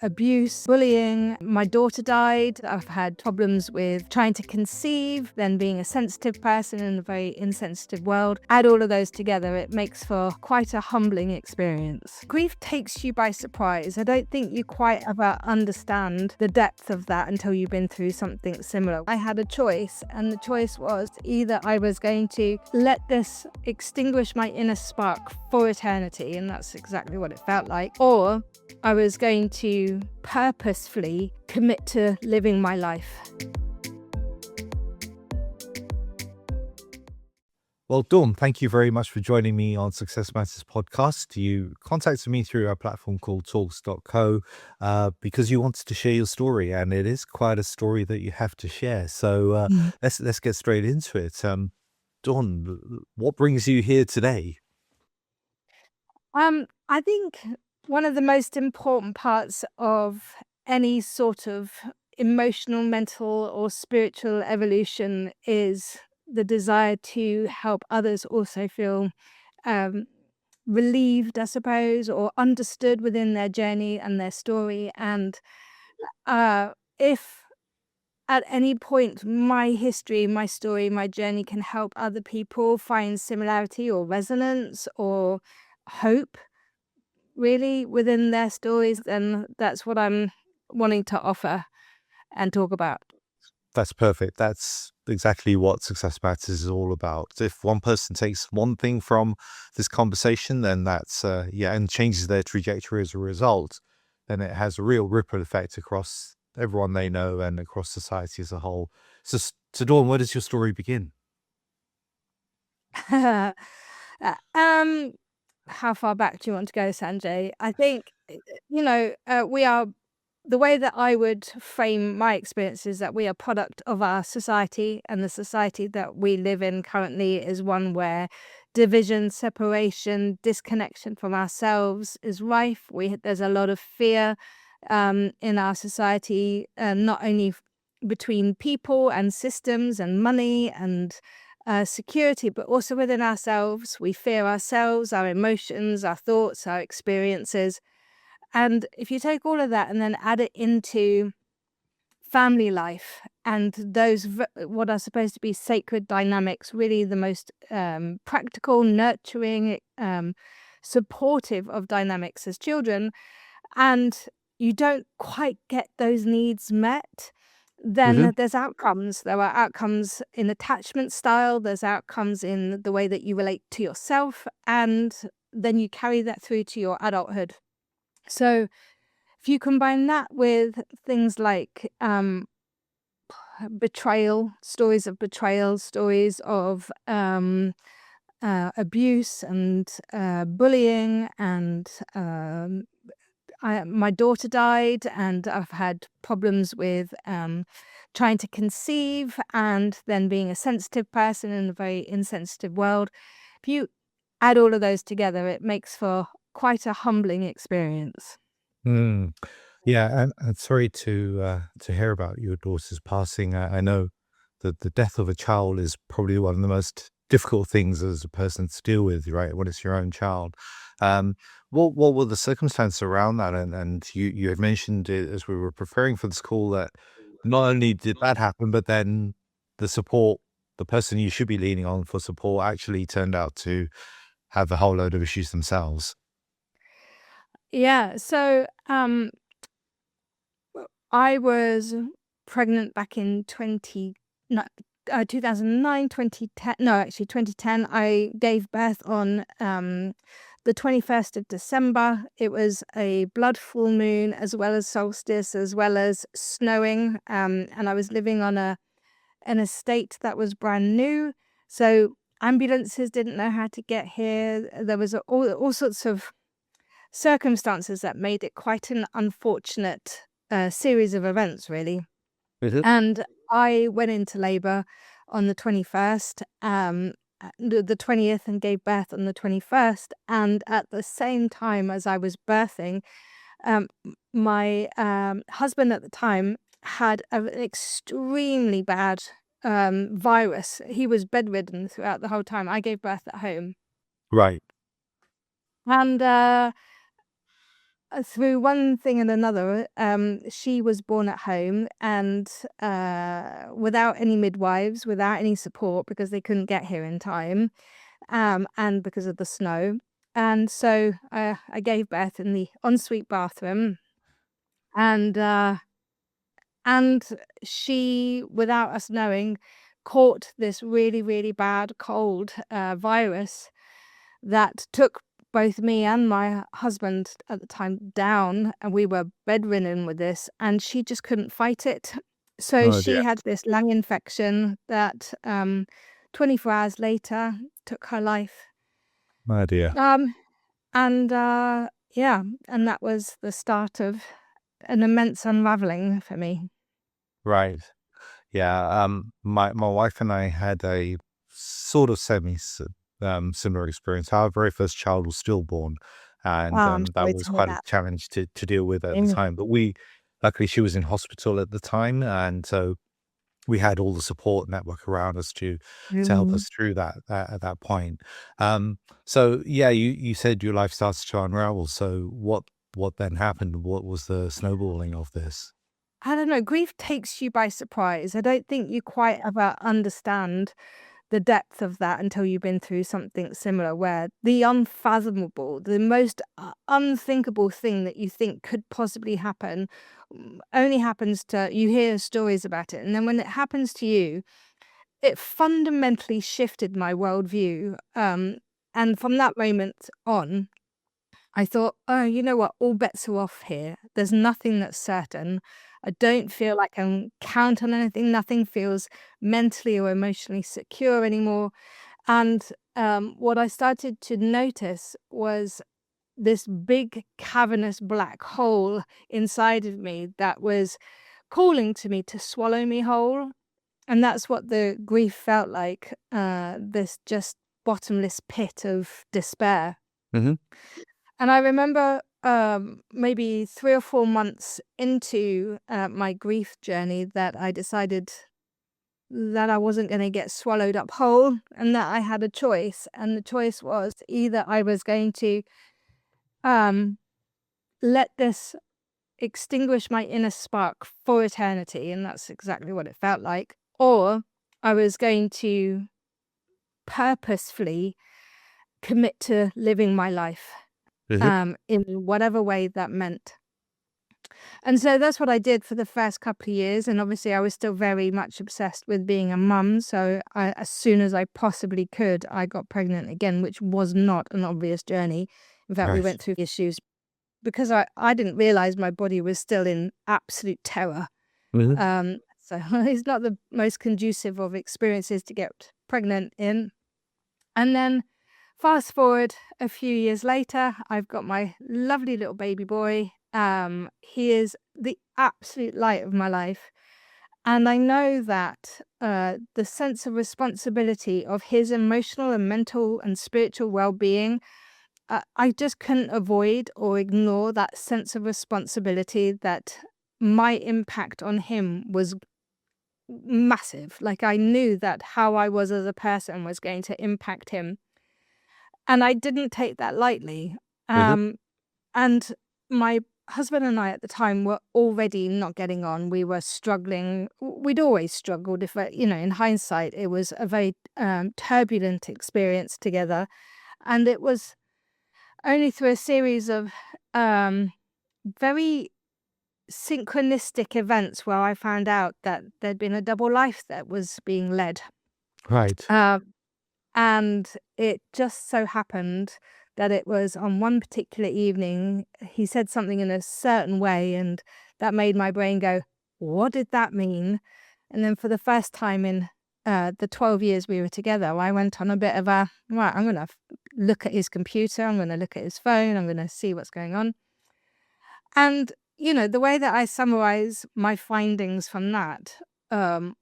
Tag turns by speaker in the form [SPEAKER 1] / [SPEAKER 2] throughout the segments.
[SPEAKER 1] abuse, bullying. My daughter died. I've had problems with trying to conceive, then being a sensitive person in a very insensitive world. Add all of those together, it makes for quite a humbling experience. Grief takes you by surprise. I don't think you quite ever understand the depth of that until you've been through something similar. I had a choice, and the choice was either I was going to let this extinguish my inner spark for eternity, and that's exactly what it felt like, or I was going to purposefully commit to living my life.
[SPEAKER 2] Well, Dawn, thank you very much for joining me on Success Matters podcast. You contacted me through our platform called talks.co because you wanted to share your story, and it is quite a story that you have to share. So let's get straight into it. Dawn, what brings you here today?
[SPEAKER 1] I think one of the most important parts of any sort of emotional, mental, or spiritual evolution is the desire to help others also feel relieved, I suppose, or understood within their journey and their story. And if at any point my history, my story, my journey can help other people find similarity or resonance or hope, really, within their stories, then that's what I'm wanting to offer and talk about.
[SPEAKER 2] That's perfect. That's exactly what Success Matters is all about. If one person takes one thing from this conversation, then that's, and changes their trajectory as a result, then it has a real ripple effect across everyone they know and across society as a whole. So Dawn, where does your story begin?
[SPEAKER 1] How far back do you want to go, Sanjay? I think, we are, the way that I would frame my experience is that we are product of our society, and the society that we live in currently is one where division, separation, disconnection from ourselves is rife. There's a lot of fear in our society, not only between people and systems and money and security, but also within ourselves. We fear ourselves, our emotions, our thoughts, our experiences. And if you take all of that and then add it into family life and those what are supposed to be sacred dynamics, really the most practical, nurturing, supportive of dynamics as children, and you don't quite get those needs met, then there's outcomes. There are outcomes in attachment style, there's outcomes in the way that you relate to yourself, and then you carry that through to your adulthood. So if you combine that with things like betrayal, stories of abuse and bullying, and my daughter died, and I've had problems with trying to conceive, and then being a sensitive person in a very insensitive world. If you add all of those together, it makes for quite a humbling experience.
[SPEAKER 2] Mm. Yeah, and sorry to hear about your daughter's passing. I know that the death of a child is probably one of the most difficult things as a person to deal with, right? When it's your own child. What were the circumstances around that? And you had mentioned it as we were preparing for this call that not only did that happen, but then the support, the person you should be leaning on for support actually turned out to have a whole load of issues themselves.
[SPEAKER 1] Yeah, so I was pregnant back in 2009, 2010. No, actually 2010. I gave birth on the 21st of December. It was a blood full moon, as well as solstice, as well as snowing. And I was living on an estate that was brand new. So ambulances didn't know how to get here. There was all sorts of circumstances that made it quite an unfortunate series of events, really. And I went into labor on the 21st, the 20th, and gave birth on the 21st. And at the same time as I was birthing, my husband at the time had an extremely bad virus. He was bedridden throughout the whole time. I gave birth at home.
[SPEAKER 2] Right.
[SPEAKER 1] And through one thing and another, she was born at home and without any midwives, without any support because they couldn't get here in time, and because of the snow. And so I gave birth in the ensuite bathroom, and uh, and she, without us knowing, caught this really, really bad cold virus that took both me and my husband at the time down, and we were bedridden with this, and she just couldn't fight it. So
[SPEAKER 2] Oh
[SPEAKER 1] she
[SPEAKER 2] dear.
[SPEAKER 1] had this lung infection that 24 hours later took her life.
[SPEAKER 2] Oh dear.
[SPEAKER 1] Um, and yeah, and that was the start of an immense unraveling for me.
[SPEAKER 2] Right. Yeah. My wife and I had a sort of similar experience. Our very first child was stillborn, and
[SPEAKER 1] Oh, I'm
[SPEAKER 2] that
[SPEAKER 1] sorry
[SPEAKER 2] was
[SPEAKER 1] to hear
[SPEAKER 2] quite a
[SPEAKER 1] that.
[SPEAKER 2] challenge to deal with at the
[SPEAKER 1] Mm.
[SPEAKER 2] time. But luckily, she was in hospital at the time, and so we had all the support network around us to help
[SPEAKER 1] Mm.
[SPEAKER 2] us through that at that point. So yeah, you said your life starts to unravel. So what then happened? What was the snowballing of this?
[SPEAKER 1] I don't know, grief takes you by surprise. I don't think you quite ever understand the depth of that until you've been through something similar, where the unfathomable, the most unthinkable thing that you think could possibly happen, only happens to you. Hear stories about it, and then when it happens to you, it fundamentally shifted my worldview. And from that moment on, I thought, "Oh, you know what? All bets are off here. There's nothing that's certain. I don't feel like I can count on anything. Nothing feels mentally or emotionally secure anymore." And what I started to notice was this big cavernous black hole inside of me that was calling to me to swallow me whole. And that's what the grief felt like, this just bottomless pit of despair.
[SPEAKER 2] Hmm.
[SPEAKER 1] And I remember maybe 3 or 4 months into my grief journey that I decided that I wasn't going to get swallowed up whole and that I had a choice. And the choice was either I was going to um, let this extinguish my inner spark for eternity. And that's exactly what it felt like. Or I was going to purposefully commit to living my life
[SPEAKER 2] Hmm.
[SPEAKER 1] in whatever way that meant. And so that's what I did for the first couple of years, and obviously I was still very much obsessed with being a mum, so as soon as I possibly could, I got pregnant again, which was not an obvious journey. In fact, we
[SPEAKER 2] Right.
[SPEAKER 1] went through issues because I didn't realize my body was still in absolute terror.
[SPEAKER 2] Hmm.
[SPEAKER 1] So it's not the most conducive of experiences to get pregnant in. And then fast forward a few years later, I've got my lovely little baby boy. He is the absolute light of my life. And I know that the sense of responsibility of his emotional and mental and spiritual well being, I just couldn't avoid or ignore that sense of responsibility that my impact on him was massive. Like I knew that how I was as a person was going to impact him, and I didn't take that lightly.
[SPEAKER 2] Hmm.
[SPEAKER 1] Um, and my husband and I at the time were already not getting on. We were struggling. We'd always struggled. If in hindsight, it was a very turbulent experience together, and it was only through a series of um, very synchronistic events where I found out that there'd been a double life that was being led.
[SPEAKER 2] Right.
[SPEAKER 1] Uh, And it just so happened that it was on one particular evening, he said something in a certain way, and that made my brain go, "What did that mean?" And then for the first time in the 12 years we were together, I went on a bit of a, right, I'm going to look at his computer, I'm going to look at his phone, I'm going to see what's going on. And, the way that I summarize my findings from that um,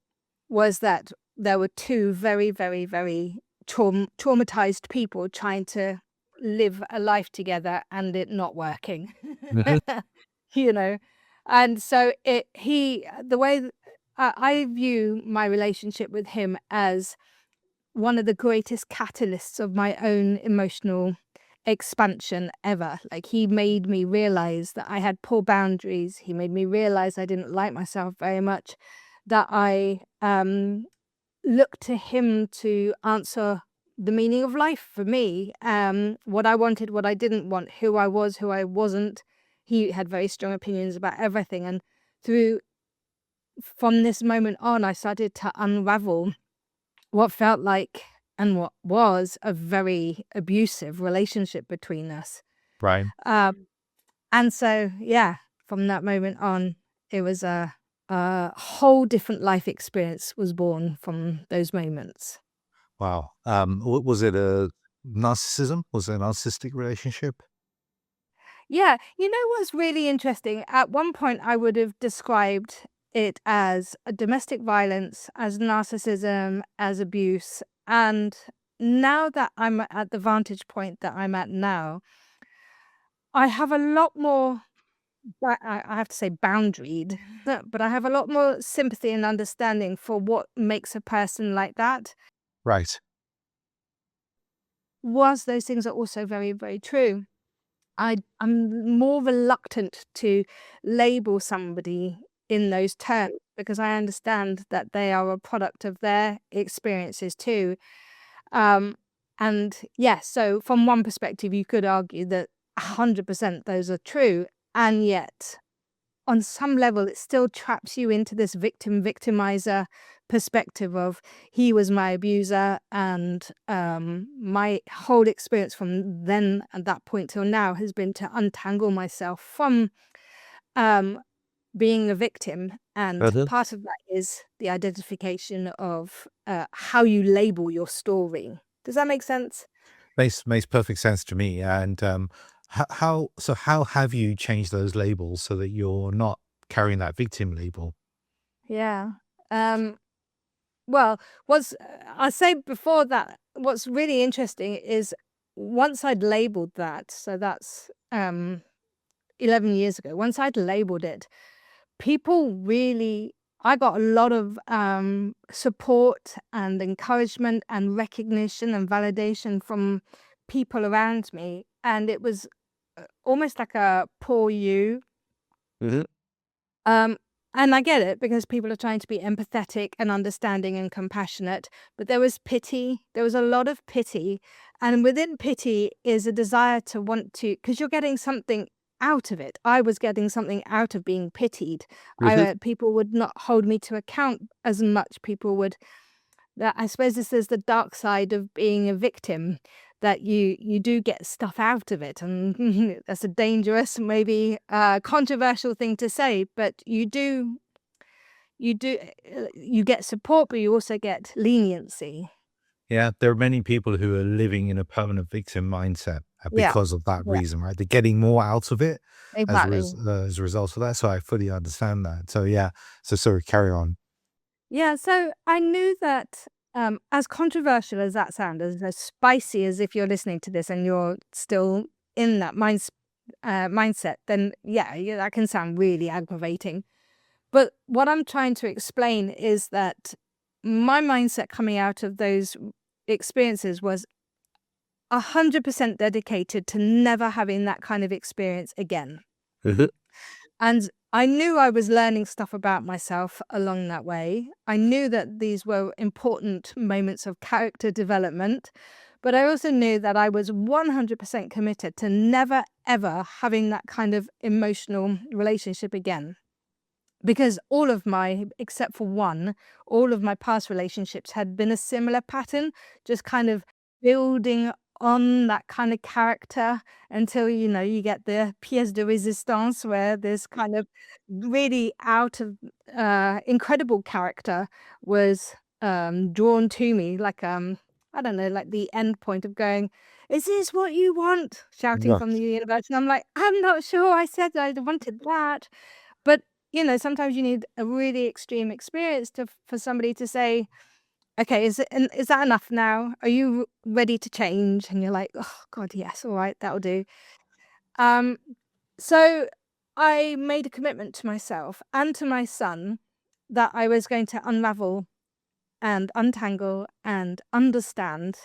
[SPEAKER 1] was that there were two very, very, very traumatized people trying to live a life together and it not working.
[SPEAKER 2] Hmm.
[SPEAKER 1] You know? And so the way I view my relationship with him as one of the greatest catalysts of my own emotional expansion ever. Like, he made me realize that I had poor boundaries. He made me realize I didn't like myself very much, that I looked to him to answer the meaning of life for me, what I wanted, what I didn't want, who I was, who I wasn't. He had very strong opinions about everything. And through from this moment on, I started to unravel what felt like and what was a very abusive relationship between us.
[SPEAKER 2] Right.
[SPEAKER 1] Um, and so, yeah, from that moment on, it was a whole different life experience was born from those moments.
[SPEAKER 2] Wow. Was it a narcissism? Was it a narcissistic relationship?
[SPEAKER 1] Yeah, you know what's really interesting? At one point, I would have described it as a domestic violence, as narcissism, as abuse. And now that I'm at the vantage point that I'm at now, I have a lot more, I have to say boundaried, but I have a lot more sympathy and understanding for what makes a person like that.
[SPEAKER 2] Right.
[SPEAKER 1] Was those things are also very, very true. I'm more reluctant to label somebody in those terms because I understand that they are a product of their experiences too. Um, and yes, so from one perspective, you could argue that 100% those are true. And yet, on some level, it still traps you into this victimizer perspective of he was my abuser, and my whole experience from then at that point till now has been to untangle myself from um, being a victim. And
[SPEAKER 2] Uh-huh.
[SPEAKER 1] part of that is the identification of how you label your story. Does that make sense?
[SPEAKER 2] Makes perfect sense to me. And how have you changed those labels so that you're not carrying that victim label?
[SPEAKER 1] Yeah. Um, Well, what's I say before that, what's really interesting is once I'd labeled that, so that's 11 years ago, once I'd labeled it, people really I got a lot of support and encouragement and recognition and validation from people around me. And it was almost like a poor you.
[SPEAKER 2] Mhm.
[SPEAKER 1] Um, and I get it because people are trying to be empathetic and understanding and compassionate, but there was pity. There was a lot of pity. And within pity is a desire to want to, because you're getting something out of it. I was getting something out of being pitied.
[SPEAKER 2] Mhm.
[SPEAKER 1] People would not hold me to account as much. People would that I suppose this is the dark side of being a victim, that you do get stuff out of it, and that's a dangerous, maybe controversial thing to say, but you get support, but you also get leniency.
[SPEAKER 2] Yeah, there are many people who are living in a permanent victim mindset
[SPEAKER 1] Yeah,
[SPEAKER 2] because of that
[SPEAKER 1] yeah,
[SPEAKER 2] reason, right? They're getting more out of it
[SPEAKER 1] exactly.
[SPEAKER 2] as a result of that. So I fully understand that. So yeah, so sorry, carry on.
[SPEAKER 1] Yeah, so I knew that, as controversial as that sounds, as spicy as if you're listening to this and you're still in that mindset, then yeah, that can sound really aggravating. But what I'm trying to explain is that my mindset coming out of those experiences was 100% dedicated to never having that kind of experience again.
[SPEAKER 2] Mhm.
[SPEAKER 1] And I knew I was learning stuff about myself along that way. I knew that these were important moments of character development, but I also knew that I was 100% committed to never, ever having that kind of emotional relationship again. Because all of my, except for one, all of my past relationships had been a similar pattern, just kind of building on that kind of character until, you get the pièce de résistance where this kind of really out of incredible character was drawn to me, like, I don't know, like the end point of going, "Is this what you want?" Shouting
[SPEAKER 2] Yeah.
[SPEAKER 1] from the universe. And I'm like, "I'm not sure. I said I wanted that." But, sometimes you need a really extreme experience for somebody to say, "Okay, is that enough now? Are you ready to change?" And you're like, "Oh god, yes, all right, that'll do." Um, so I made a commitment to myself and to my son that I was going to unravel and untangle and understand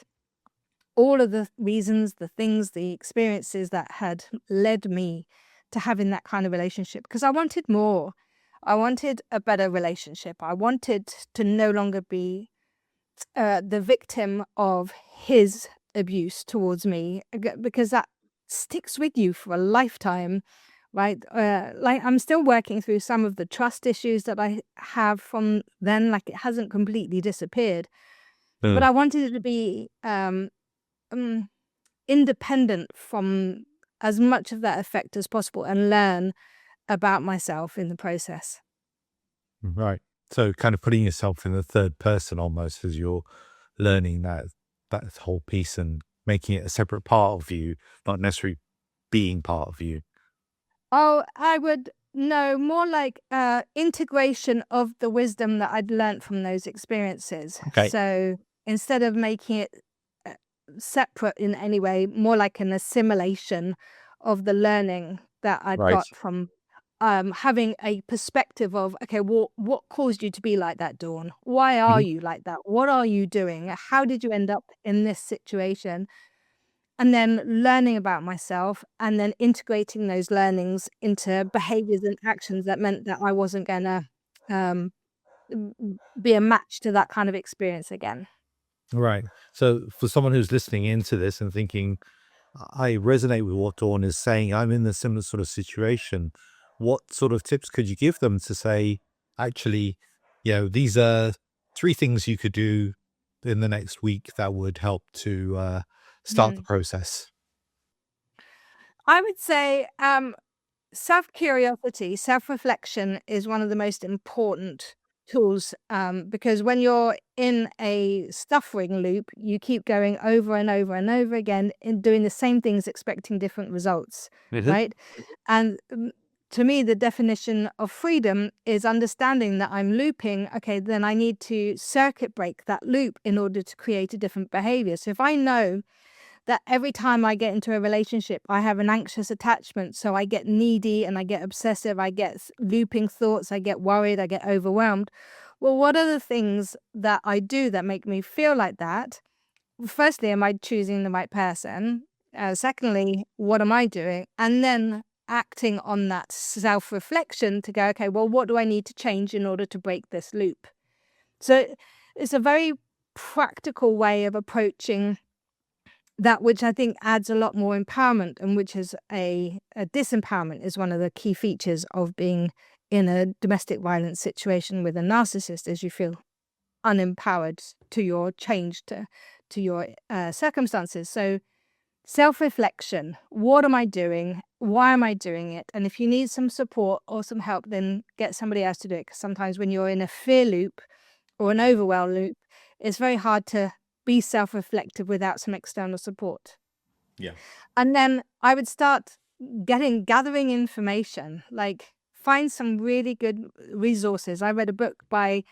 [SPEAKER 1] all of the reasons, the things, the experiences that had led me to having that kind of relationship, because I wanted more. I wanted a better relationship. I wanted to no longer be the victim of his abuse towards me, because that sticks with you for a lifetime, right? Like, I'm still working through some of the trust issues that I have from then. Like, it hasn't completely disappeared, but
[SPEAKER 2] Mm.
[SPEAKER 1] I wanted it to be um, independent from as much of that effect as possible and learn about myself in the process.
[SPEAKER 2] Right. So kind of putting yourself in the third person almost as you're learning that whole piece and making it a separate part of you, not necessarily being part of you.
[SPEAKER 1] Oh, I would know more like integration of the wisdom that I'd learnt from those experiences.
[SPEAKER 2] Okay.
[SPEAKER 1] So instead of making it uh, separate in any way, more like an assimilation of the learning that I'd
[SPEAKER 2] Right.
[SPEAKER 1] got from having a perspective of, okay, what caused you to be like that, Dawn? Why are
[SPEAKER 2] Mhm.
[SPEAKER 1] you like that? What are you doing? How did you end up in this situation? And then learning about myself, and then integrating those learnings into behaviors and actions that meant that I wasn't gonna um, be a match to that kind of experience again.
[SPEAKER 2] Right. So for someone who's listening into this and thinking, I resonate with what Dawn is saying, I'm in a similar sort of situation, what sort of tips could you give them to say, actually, these are three things you could do in the next week that would help to start the
[SPEAKER 1] Mm.
[SPEAKER 2] process?
[SPEAKER 1] I would say self-curiosity, self-reflection is one of the most important tools, because when you're in a suffering loop, you keep going over and over and over again in doing the same things, expecting different results,
[SPEAKER 2] Mhm.
[SPEAKER 1] right? And to me, the definition of freedom is understanding that I'm looping. Okay, then I need to circuit break that loop in order to create a different behavior. So if I know that every time I get into a relationship, I have an anxious attachment. So I get needy and I get obsessive, I get looping thoughts, I get worried, I get overwhelmed. Well, what are the things that I do that make me feel like that? Firstly, am I choosing the right person? Secondly, what am I doing? And then acting on that self reflection to go, okay, well, what do I need to change in order to break this loop? So it's a very practical way of approaching that, which I think adds a lot more empowerment, and which is a disempowerment is one of the key features of being in a domestic violence situation with a narcissist, is you feel unempowered to your change, to your circumstances. So self-reflection, what am I doing? Why am I doing it? And if you need some support or some help, then get somebody else to do it. Because sometimes when you're in a fear loop or an overwhelm loop, it's very hard to be self-reflective without some external support.
[SPEAKER 2] Yeah.
[SPEAKER 1] And then I would start gathering information, like find some really good resources. I read a book by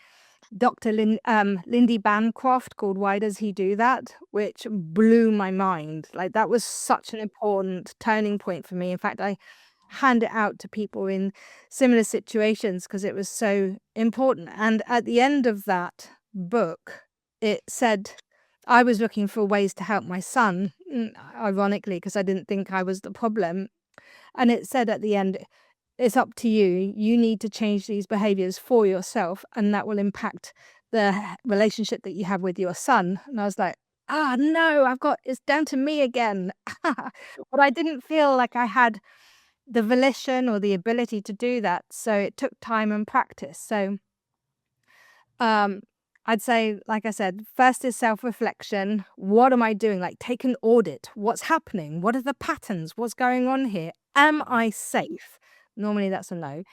[SPEAKER 1] Dr. Lindy Bancroft called Why Does He Do That? Which blew my mind. Like, that was such an important turning point for me. In fact, I hand it out to people in similar situations because it was so important. And at the end of that book, it said I was looking for ways to help my son, ironically, because I didn't think I was the problem. And it said at the end, it's up to you. You need to change these behaviors for yourself, and that will impact the relationship that you have with your son. And I was like, ah, no, it's down to me again. But I didn't feel like I had the volition or the ability to do that. So it took time and practice. So um, I'd say, like I said, first is self-reflection. What am I doing? Like, take an audit. What's happening? What are the patterns? What's going on here? Am I safe? Normally that's a no.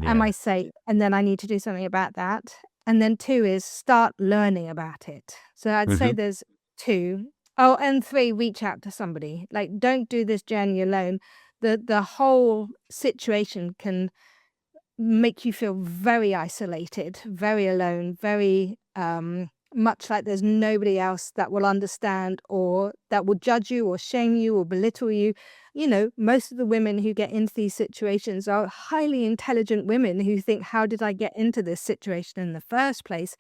[SPEAKER 1] Am
[SPEAKER 2] Yeah.
[SPEAKER 1] I safe? And then I need to do something about that. And then two is start learning about it. So I'd say
[SPEAKER 2] Hmm.
[SPEAKER 1] there's two. Oh, and three, reach out to somebody. Like, don't do this journey alone. The whole situation can make you feel very isolated, very alone, very much like there's nobody else that will understand or that will judge you or shame you or belittle you. You know, most of the women who get into these situations are highly intelligent women who think, how did I get into this situation in the first place?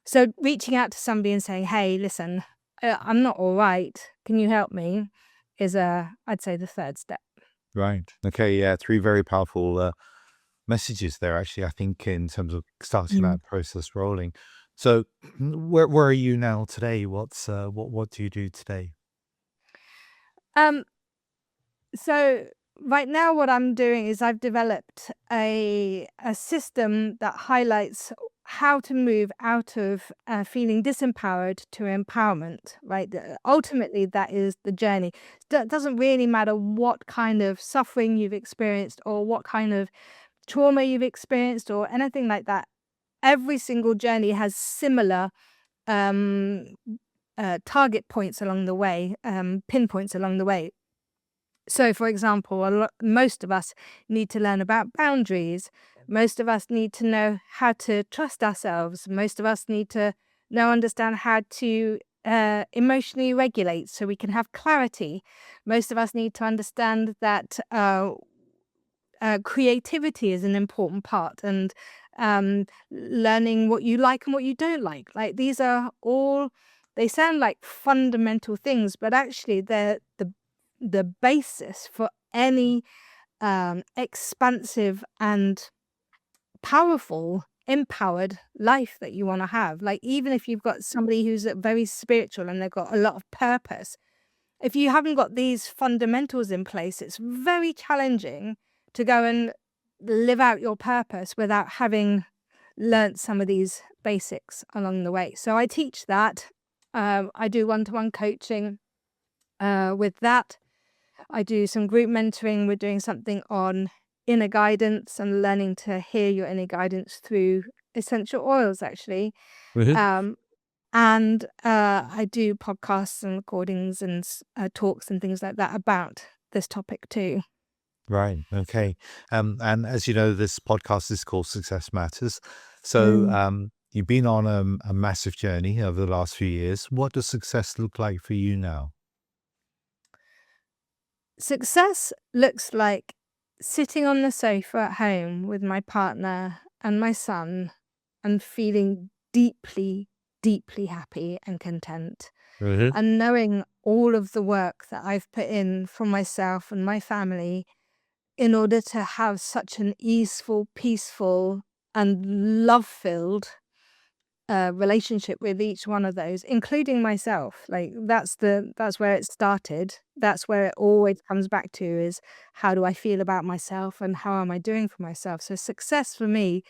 [SPEAKER 1] So reaching out to somebody and saying, hey, listen, I'm not all right. Can you help me? Is I'd say the third step.
[SPEAKER 2] Right. Okay. Yeah. Three very powerful messages there, actually, I think, in terms of starting
[SPEAKER 1] Mm.
[SPEAKER 2] that process rolling. So, where are you now today? What do you do today?
[SPEAKER 1] Um, so right now what I'm doing is I've developed a system that highlights how to move out of feeling disempowered to empowerment, right? Ultimately, that is the journey. It doesn't really matter what kind of suffering you've experienced or what kind of trauma you've experienced or anything like that. Every single journey has similar um, target points along the way, pinpoints along the way. So, for example, most of us need to learn about boundaries. Most of us need to know how to trust ourselves. Most of us need to understand how to emotionally regulate so we can have clarity. Most of us need to understand that creativity is an important part, and learning what you like and what you don't like. Like, these are all, they sound like fundamental things, but actually they're the basis for any expansive and powerful, empowered life that you want to have. Like, even if you've got somebody who's very spiritual and they've got a lot of purpose, if you haven't got these fundamentals in place, it's very challenging to go and live out your purpose without having learnt some of these basics along the way. So I teach that. I do one-to-one coaching with that. I do some group mentoring. We're doing something on inner guidance and learning to hear your inner guidance through essential oils, actually.
[SPEAKER 2] Mhm.
[SPEAKER 1] Um, and I do podcasts and recordings and talks and things like that about this topic too.
[SPEAKER 2] Right. Okay. And as you know, this podcast is called Success Matters. So,
[SPEAKER 1] Mm.
[SPEAKER 2] you've been on a massive journey over the last few years. What does success look like for you now?
[SPEAKER 1] Success looks like sitting on the sofa at home with my partner and my son and feeling deeply, deeply happy and content,
[SPEAKER 2] Mhm.
[SPEAKER 1] and knowing all of the work that I've put in for myself and my family in order to have such an easeful, peaceful, and love-filled relationship with each one of those, including myself. Like, that's where it started. That's where it always comes back to, is how do I feel about myself and how am I doing for myself? So success for me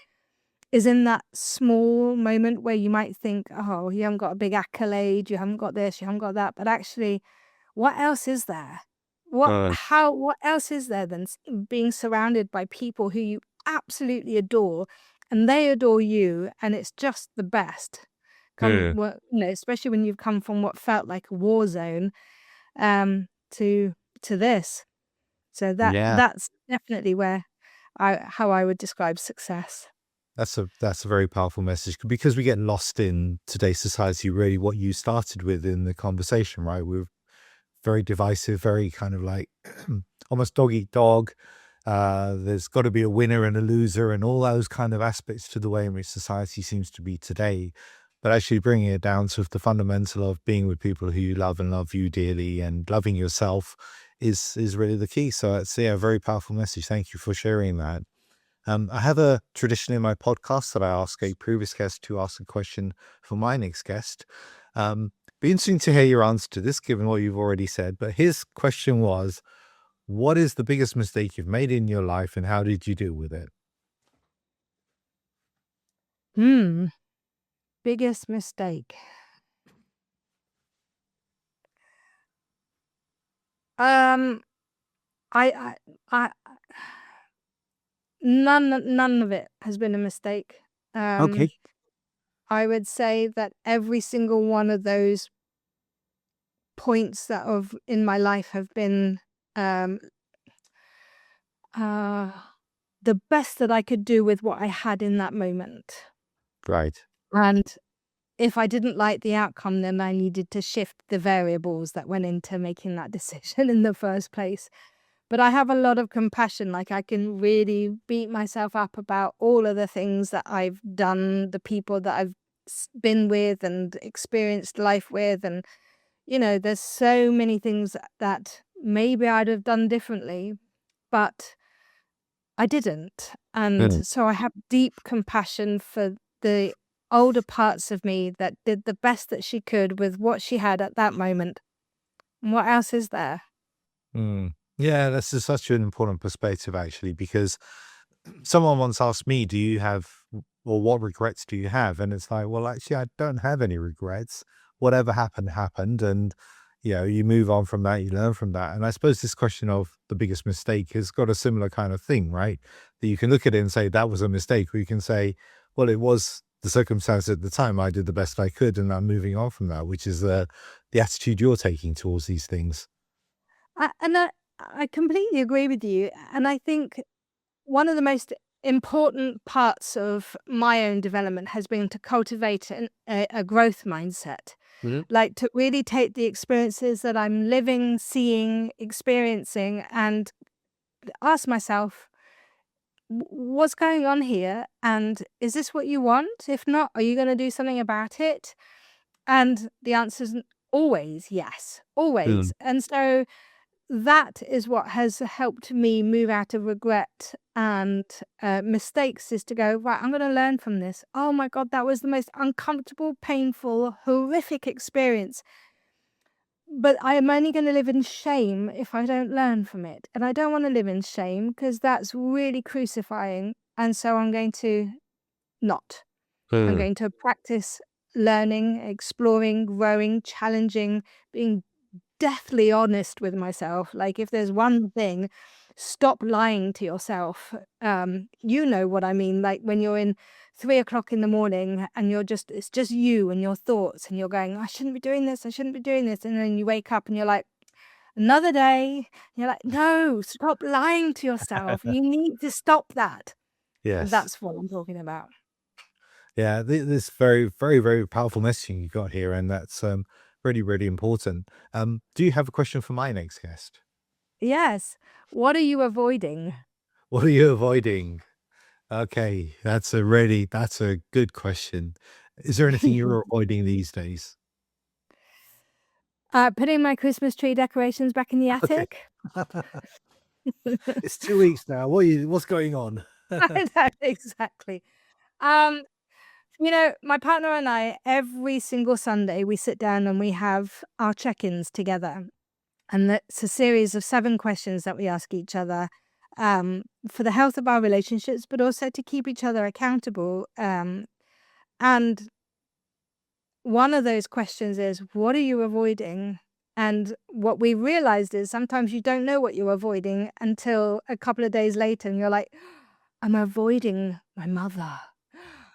[SPEAKER 1] is in that small moment where you might think, oh, you haven't got a big accolade, you haven't got this, you haven't got that, but actually, what else is there? What else is there than being surrounded by people who you absolutely adore, and they adore you, and it's just the best.
[SPEAKER 2] Yeah.
[SPEAKER 1] Especially when you've come from what felt like a war zone, to this. So
[SPEAKER 2] Yeah.
[SPEAKER 1] that's definitely where how I would describe success.
[SPEAKER 2] That's a very powerful message because we get lost in today's society, really what you started with in the conversation, right? We're very divisive, very kind of like almost dog eat dog. There's got to be a winner and a loser, and all those kind of aspects to the way in which society seems to be today. But actually bringing it down to the fundamental of being with people who you love and love you dearly and loving yourself is really the key. So it's, yeah, a very powerful message. Thank you for sharing that. I have a tradition in my podcast that I ask a previous guest to ask a question for my next guest. Be interesting to hear your answer to this, given what you've already said. But his question was, what is the biggest mistake you've made in your life and how did you deal with it?
[SPEAKER 1] Hmm. Biggest mistake. Um, I, I, none of it has been a mistake. Um,
[SPEAKER 2] Okay.
[SPEAKER 1] I would say that every single one of those points that of in my life have been um, uh, the best that I could do with what I had in that moment.
[SPEAKER 2] Right.
[SPEAKER 1] And if I didn't like the outcome, then I needed to shift the variables that went into making that decision in the first place. But I have a lot of compassion. Like, I can really beat myself up about all of the things that I've done, the people that I've been with and experienced life with. And there's so many things that maybe I'd have done differently, but I didn't. And
[SPEAKER 2] Mm.
[SPEAKER 1] so I have deep compassion for the older parts of me that did the best that she could with what she had at that moment. And what else is there?
[SPEAKER 2] Mm. Yeah, this is such an important perspective actually, because someone once asked me, "Do you have, or what regrets do you have?" And it's like, well, actually, I don't have any regrets. Whatever happened, happened. And, you move on from that, you learn from that. And I suppose this question of the biggest mistake has got a similar kind of thing, right? That you can look at it and say, that was a mistake. Or you can say, well, it was the circumstance at the time. I did the best I could and I'm moving on from that, which is the attitude you're taking towards these things.
[SPEAKER 1] And I completely agree with you. And I think one of the most important parts of my own development has been to cultivate a growth mindset,
[SPEAKER 2] Mhm.
[SPEAKER 1] like to really take the experiences that I'm living, seeing, experiencing, and ask myself, What's going on here? And is this what you want? If not, are you going to do something about it?" And the answer is always yes, always.
[SPEAKER 2] Mm.
[SPEAKER 1] And so that is what has helped me move out of regret and mistakes, is to go, right, I'm going to learn from this. Oh my God, that was the most uncomfortable, painful, horrific experience. But I am only going to live in shame if I don't learn from it. And I don't want to live in shame because that's really crucifying. And so I'm going to not. I'm
[SPEAKER 2] Mm.
[SPEAKER 1] going to practice learning, exploring, growing, challenging, being deathly honest with myself. Like, if there's one thing, stop lying to yourself. You know what I mean? Like when you're in 3 o'clock in the morning and it's just you and your thoughts, and you're going, I shouldn't be doing this. I shouldn't be doing this. And then you wake up and you're like, another day. And you're like, no, stop lying to yourself. You need to stop that.
[SPEAKER 2] Yes.
[SPEAKER 1] That's what I'm talking about.
[SPEAKER 2] Yeah, this very, very, very powerful messaging you got here, and that's really, really important. Do you have a question for my next guest?
[SPEAKER 1] Yes. What are you avoiding?
[SPEAKER 2] What are you avoiding? Okay, that's a good question. Is there anything you're avoiding these days?
[SPEAKER 1] Putting my Christmas tree decorations back in the
[SPEAKER 2] Okay.
[SPEAKER 1] attic.
[SPEAKER 2] It's 2 weeks now. What's going on?
[SPEAKER 1] I know, exactly. Um, my partner and I, every single Sunday, we sit down and we have our check-ins together. And it's a series of 7 questions that we ask each other, for the health of our relationships, but also to keep each other accountable. And one of those questions is, what are you avoiding? And what we realized is sometimes you don't know what you're avoiding until a couple of days later, and you're like, I'm avoiding my mother.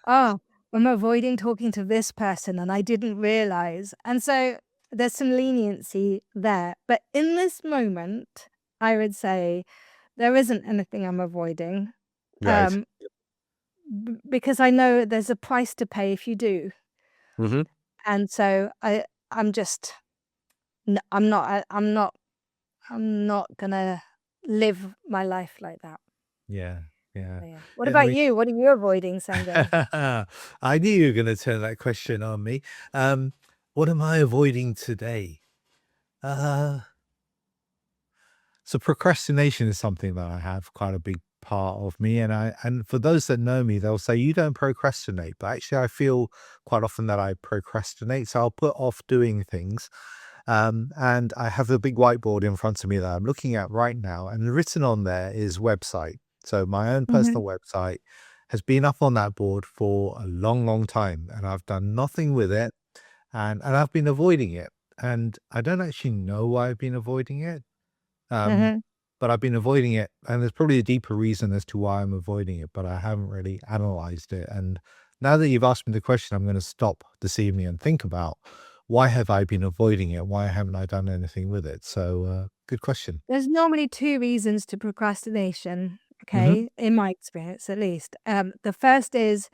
[SPEAKER 1] Oh, I'm avoiding talking to this person and I didn't realize. And so there's some leniency there. But in this moment, I would say there isn't anything I'm avoiding,
[SPEAKER 2] Right.
[SPEAKER 1] um, because I know there's a price to pay if you do.
[SPEAKER 2] Hmm.
[SPEAKER 1] And so I'm just, I'm not gonna live my life like that.
[SPEAKER 2] Yeah, yeah.
[SPEAKER 1] So, yeah. What
[SPEAKER 2] I
[SPEAKER 1] about
[SPEAKER 2] mean,
[SPEAKER 1] you? What are you avoiding, Sanjay?
[SPEAKER 2] I knew you were going to turn that question on me. Um, what am I avoiding today? Uh, So procrastination is something that I have quite a big part of me, and for those that know me, they'll say you don't procrastinate, but actually I feel quite often that I procrastinate. So I'll put off doing things, and I have a big whiteboard in front of me that I'm looking at right now, and written on there is website. So my own
[SPEAKER 1] Mhm,
[SPEAKER 2] personal website has been up on that board for a long, long time, and I've done nothing with it, and I've been avoiding it, and I don't actually know why I've been avoiding it. Um,
[SPEAKER 1] mhm.
[SPEAKER 2] but I've been avoiding it, and there's probably a deeper reason as to why I'm avoiding it, but I haven't really analyzed it. And now that you've asked me the question, I'm going to stop this evening and think about, why have I been avoiding it? Why haven't I done anything with it? So, good question.
[SPEAKER 1] There's normally 2 reasons to procrastination,
[SPEAKER 2] Hmm.
[SPEAKER 1] okay? In my experience, at least. The first is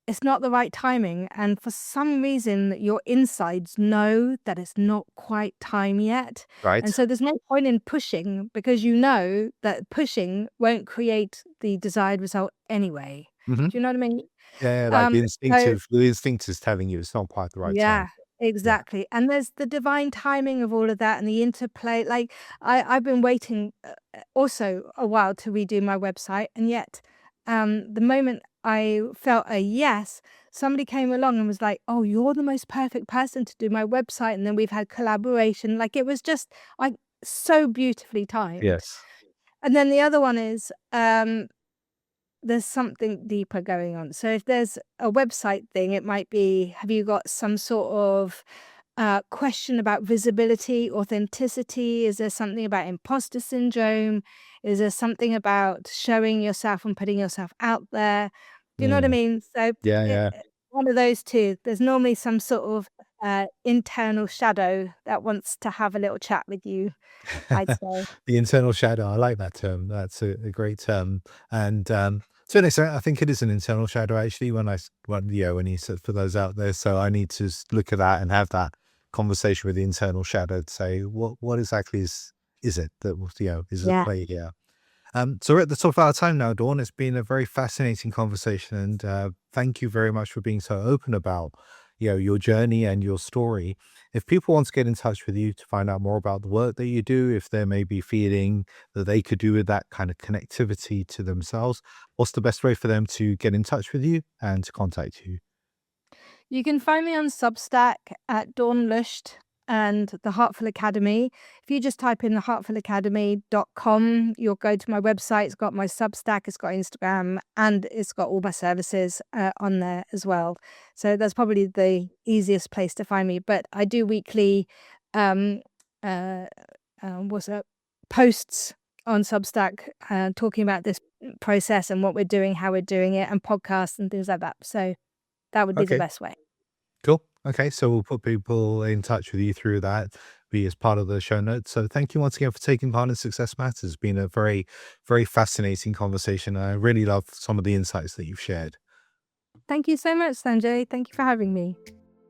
[SPEAKER 1] it's not the right timing, and for some reason, your insides know that it's not quite time yet, and
[SPEAKER 2] Right.
[SPEAKER 1] so there's no point in pushing because you know that pushing won't create the desired result anyway.
[SPEAKER 2] Hmm.
[SPEAKER 1] Do you know what I mean?
[SPEAKER 2] Yeah, like
[SPEAKER 1] Um, so
[SPEAKER 2] the instinct is telling you it's not quite the right
[SPEAKER 1] yeah,
[SPEAKER 2] time. Yeah.
[SPEAKER 1] Exactly, and there's the divine timing of all of that and the interplay, like, I've been waiting, also a while to redo my website, and yet, the moment I felt a yes, somebody came along and was like, "Oh, you're the most perfect person to do my website," and then we've had collaboration, like, it was just, like, so beautifully timed.
[SPEAKER 2] Yes.
[SPEAKER 1] And then the other one is, there's something deeper going on. So if there's a website thing, it might be, have you got some sort of question about visibility, authenticity? Is there something about imposter syndrome? Is there something about showing yourself and putting yourself out there? Do you know what I
[SPEAKER 2] Mm.
[SPEAKER 1] mean? So
[SPEAKER 2] Yeah, yeah.
[SPEAKER 1] one of those two. There's normally some sort of internal shadow that wants to have a little chat with you, I'd say.
[SPEAKER 2] The internal shadow, I like that term. That's a great term. And to an extent, I think it is an internal shadow actually. When you said for those out there, so I need to look at that and have that conversation with the internal shadow to say what exactly is it that is at
[SPEAKER 1] Yeah.
[SPEAKER 2] play here. So we're at the top of our time now, Dawn. It's been a very fascinating conversation, and thank you very much for being so open about your journey and your story. If people want to get in touch with you to find out more about the work that you do, if they're maybe feeling that they could do with that kind of connectivity to themselves, what's the best way for them to get in touch with you and to contact you?
[SPEAKER 1] You can find me on Substack at Dawn Lucht and the Heartful Academy. If you just type in the heartfulacademy.com, you'll go to my website. It's got my Substack, it's got Instagram, and it's got all my services on there as well. So that's probably the easiest place to find me. But I do weekly um, uh, what's it, posts on Substack talking about this process and what we're doing, how we're doing it, and podcasts and things like that. So that would be the
[SPEAKER 2] Okay,
[SPEAKER 1] best way.
[SPEAKER 2] cool. Okay, so we'll put people in touch with you through that, be as part of the show notes. So thank you once again for taking part in Success Matters. It's been a very, very fascinating conversation. I really love some of the insights that you've shared.
[SPEAKER 1] Thank you so much, Sanjay. Thank you for having me.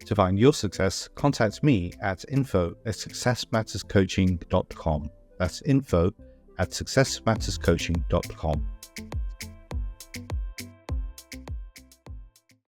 [SPEAKER 2] To find your success, contact me at info@successmatterscoaching.com. That's info@successmatterscoaching.com.